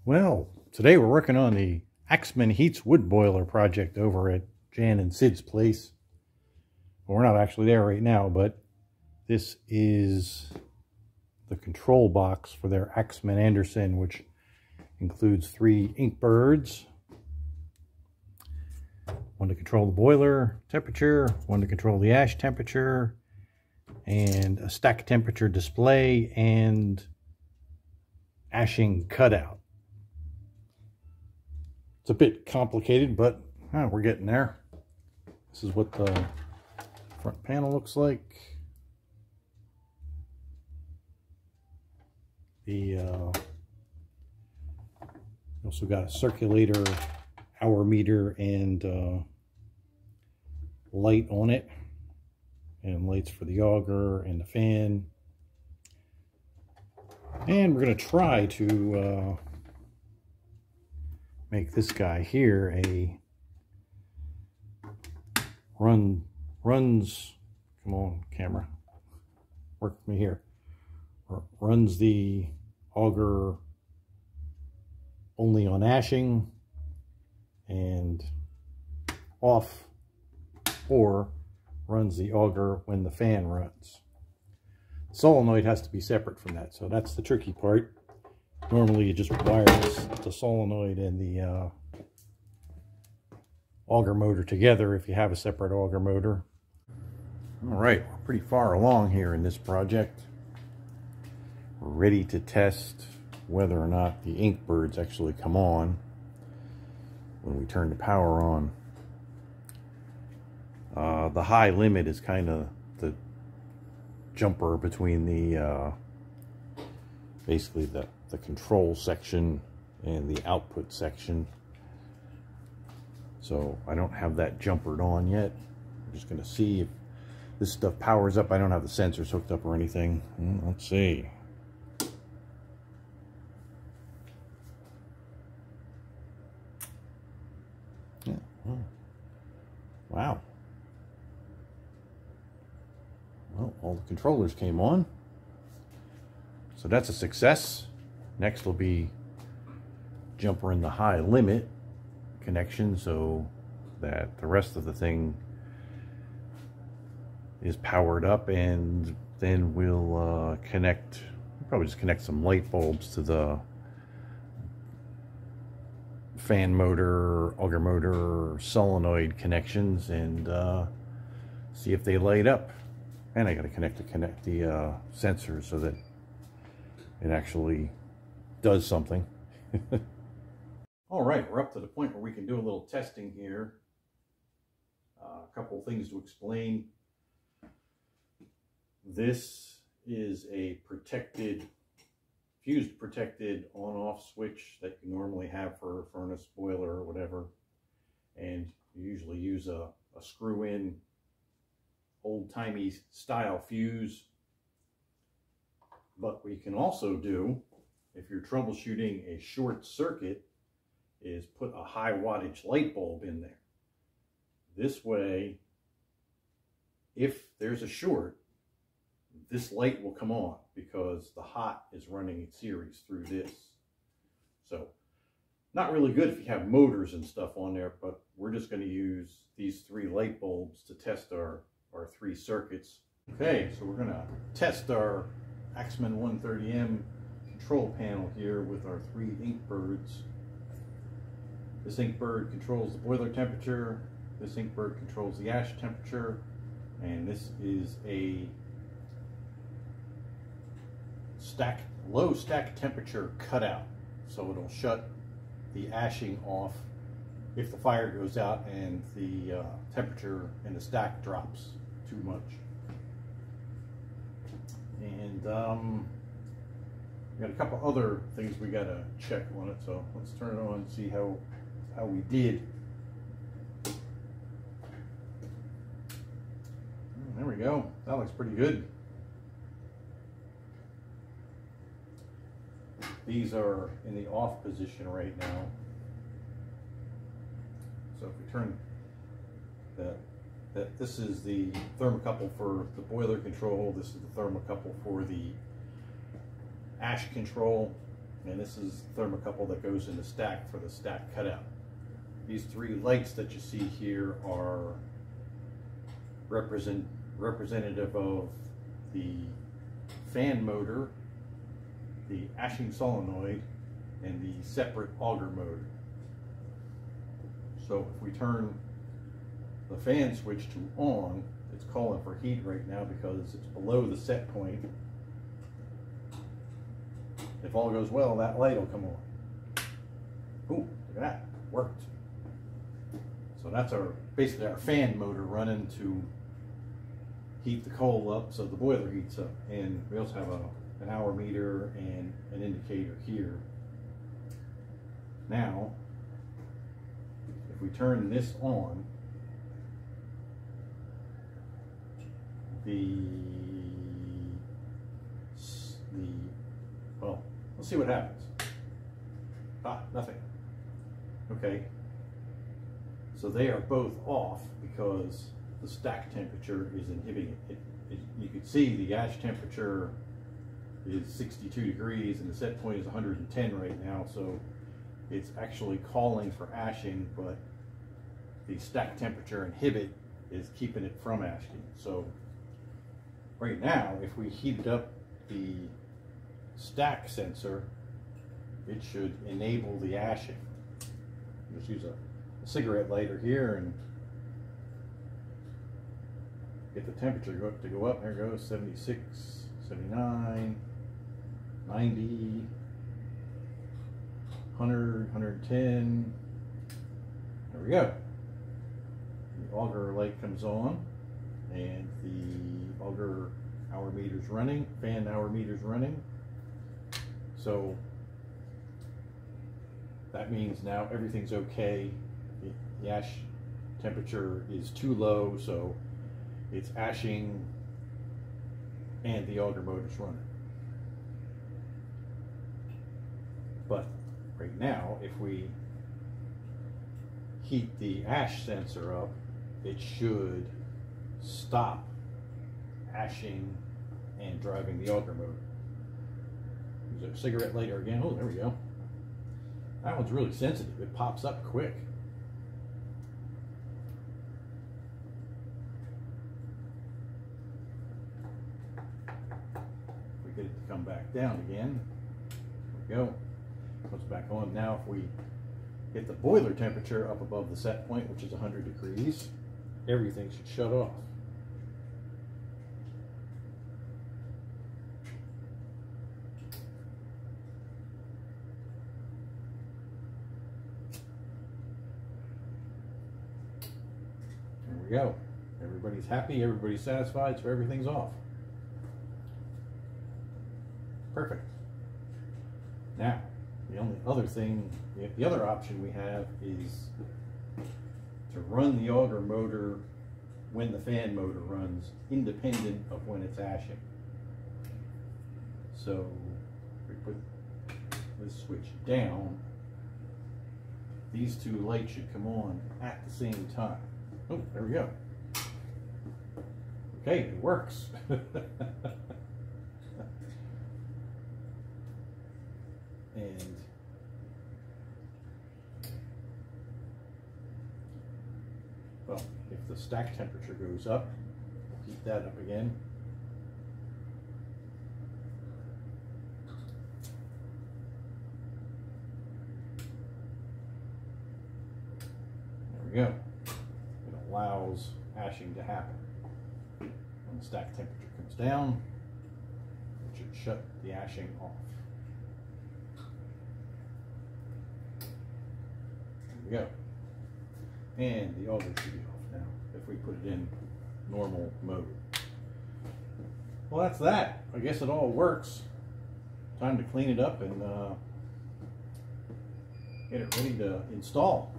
Well, today we're working on the Axman Heats wood boiler project over at Jan and Sid's place. Well, we're not actually there right now, but this is the control box for their Axman Anderson, which includes 3 Inkbirds. One to control the boiler temperature, one to control the ash temperature, and a stack temperature display and ashing cutout. It's a bit complicated, but we're getting there. This is what the front panel looks like. Also got a circulator, hour meter, and light on it, and lights for the auger and the fan. And we're going to try to make this guy here a runs, come on camera, work with me here, runs the auger only on ashing and off, or runs the auger when the fan runs. The solenoid has to be separate from that, so that's the tricky part. Normally you just wire the solenoid and the auger motor together if you have a separate auger motor. All right, we're pretty far along here in this project. We're ready to test whether or not the Inkbirds actually come on when we turn the power on. The high limit is kind of the jumper between the basically the control section and the output section. So I don't have that jumpered on yet. I'm just going to see if this stuff powers up. I don't have the sensors hooked up or anything. Let's see. Yeah. Oh. Wow. Well, all the controllers came on. So that's a success. Next will be jumper in the high limit connection so that the rest of the thing is powered up, and then we'll probably just connect some light bulbs to the fan motor, auger motor, solenoid connections, and see if they light up. And I got to connect the sensor so that it actually does something. All right, we're up to the point where we can do a little testing here. A couple things to explain. This is a fuse protected on-off switch that you normally have for a furnace, boiler, or whatever. And you usually use a screw-in, old-timey style fuse. But what you can also do, if you're troubleshooting a short circuit, is put a high wattage light bulb in there. This way, if there's a short, this light will come on because the hot is running in series through this. So, not really good if you have motors and stuff on there, but we're just going to use these 3 light bulbs to test our 3 circuits. Okay, so we're going to test our Axman 130M control panel here with our 3 Inkbirds. This Inkbird controls the boiler temperature, this Inkbird controls the ash temperature, and this is a low stack temperature cutout. So it'll shut the ashing off if the fire goes out and the temperature in the stack drops too much. And we got a couple other things we gotta check on it, so let's turn it on and see how we did. There we go. That looks pretty good. These are in the off position right now. So if we turn this is the thermocouple for the boiler control. This is the thermocouple for the ash control. and this is thermocouple that goes in the stack for the stack cutout. These three lights that you see here are representative of the fan motor, the ashing solenoid, and the separate auger motor. So if we turn the fan switch to on, it's calling for heat right now because it's below the set point. If all goes well, that light will come on. Ooh, look at that, worked. So that's basically our fan motor running to heat the coal up so the boiler heats up. And we also have an hour meter and an indicator here. Now, if we turn this on, well, let's see what happens. Ah, nothing. Okay. So they are both off because the stack temperature is inhibiting it. You can see the ash temperature is 62 degrees and the set point is 110 right now, so it's actually calling for ashing, but the stack temperature inhibit is keeping it from ashing. So right now, if we heated up the stack sensor, it should enable the ashing. Just use a cigarette lighter here and get the temperature to go up. There it goes, 76, 79, 90, 100, 110. There we go. The auger light comes on and the auger hour meter's running, fan hour meter's running. So that means now everything's okay. The ash temperature is too low, so it's ashing and the auger motor's running. But right now, if we heat the ash sensor up, it should stop ashing and driving the auger motor. Use a cigarette lighter again. Oh, there we go. That one's really sensitive. It pops up quick. We get it to come back down again. There we go. Comes back on. Now if we get the boiler temperature up above the set point, which is 100 degrees, everything should shut off. There we go. Everybody's happy, everybody's satisfied, so everything's off. Perfect. Now, the only other thing, the other option we have is to run the auger motor when the fan motor runs, independent of when it's ashing. So we put this switch down, these two lights should come on at the same time. Oh, there we go. Okay, it works. And well, if the stack temperature goes up, we'll heat that up again. There we go. It allows ashing to happen. When the stack temperature comes down, it should shut the ashing off. There we go. And the auger should be off now if we put it in normal mode. Well, that's that. I guess it all works. Time to clean it up and get it ready to install.